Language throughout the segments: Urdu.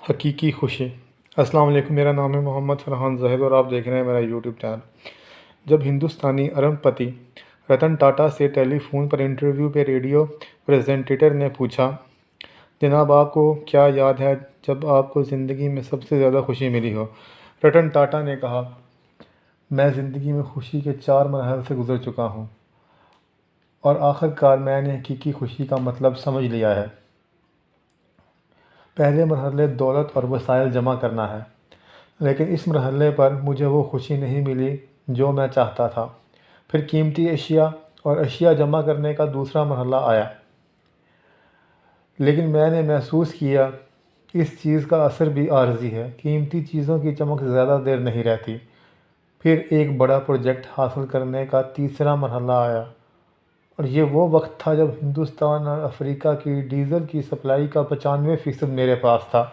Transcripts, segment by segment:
حقیقی خوشی۔ السلام علیکم، میرا نام ہے محمد فرحان زاہد اور آپ دیکھ رہے ہیں میرا یوٹیوب چینل۔ جب ہندوستانی ارب پتی رتن ٹاٹا سے ٹیلی فون پر انٹرویو پہ ریڈیو پریزنٹیٹر نے پوچھا، جناب آپ کو کیا یاد ہے جب آپ کو زندگی میں سب سے زیادہ خوشی ملی ہو؟ رتن ٹاٹا نے کہا، میں زندگی میں خوشی کے 4 مراحل سے گزر چکا ہوں اور آخر کار میں نے حقیقی خوشی کا مطلب سمجھ لیا ہے۔ پہلے مرحلے دولت اور وسائل جمع کرنا ہے، لیکن اس مرحلے پر مجھے وہ خوشی نہیں ملی جو میں چاہتا تھا۔ پھر قیمتی اشیاء اور اشیاء جمع کرنے کا دوسرا مرحلہ آیا، لیکن میں نے محسوس کیا اس چیز کا اثر بھی عارضی ہے۔ قیمتی چیزوں کی چمک زیادہ دیر نہیں رہتی۔ پھر ایک بڑا پروجیکٹ حاصل کرنے کا تیسرا مرحلہ آیا، اور یہ وہ وقت تھا جب ہندوستان اور افریقہ کی ڈیزل کی سپلائی کا 95% میرے پاس تھا۔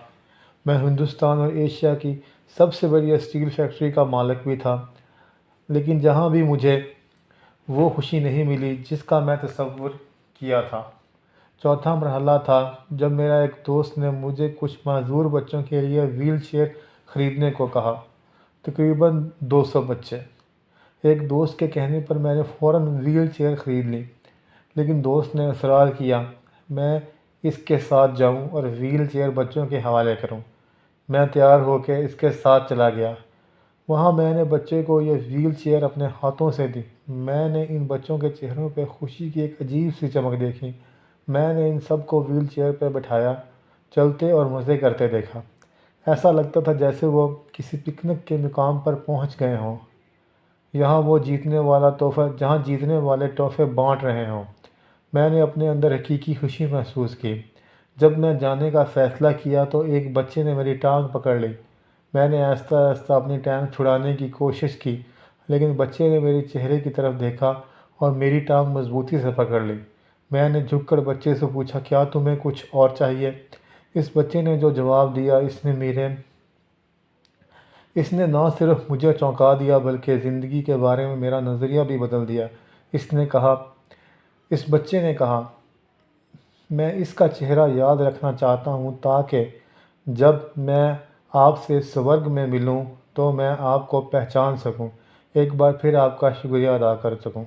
میں ہندوستان اور ایشیا کی سب سے بڑی اسٹیل فیکٹری کا مالک بھی تھا، لیکن جہاں بھی مجھے وہ خوشی نہیں ملی جس کا میں تصور کیا تھا۔ چوتھا مرحلہ تھا جب میرا ایک دوست نے مجھے کچھ معذور بچوں کے لیے وہیل چیئر خریدنے کو کہا، تقریباً 200 بچے۔ ایک دوست کے کہنے پر میں نے فوراً وہیل چیئر خرید لی، لیکن دوست نے اصرار کیا میں اس کے ساتھ جاؤں اور وہیل چیئر بچوں کے حوالے کروں۔ میں تیار ہو کے اس کے ساتھ چلا گیا۔ وہاں میں نے بچے کو یہ وہیل چیئر اپنے ہاتھوں سے دی۔ میں نے ان بچوں کے چہروں پہ خوشی کی ایک عجیب سی چمک دیکھی۔ میں نے ان سب کو وہیل چیئر پہ بٹھایا، چلتے اور مزے کرتے دیکھا۔ ایسا لگتا تھا جیسے وہ کسی پکنک کے مقام پر پہنچ گئے ہوں، جہاں جیتنے والے تحفے بانٹ رہے ہوں۔ میں نے اپنے اندر حقیقی خوشی محسوس کی۔ جب میں جانے کا فیصلہ کیا تو ایک بچے نے میری ٹانگ پکڑ لی۔ میں نے آہستہ آہستہ اپنی ٹانگ چھڑانے کی کوشش کی، لیکن بچے نے میرے چہرے کی طرف دیکھا اور میری ٹانگ مضبوطی سے پکڑ لی۔ میں نے جھک کر بچے سے پوچھا، کیا تمہیں کچھ اور چاہیے؟ اس بچے نے جو جواب دیا اس نے نہ صرف مجھے چونکا دیا بلکہ زندگی کے بارے میں میرا نظریہ بھی بدل دیا۔ اس بچے نے کہا، میں اس کا چہرہ یاد رکھنا چاہتا ہوں تاکہ جب میں آپ سے سورگ میں ملوں تو میں آپ کو پہچان سکوں، ایک بار پھر آپ کا شکریہ ادا کر سکوں۔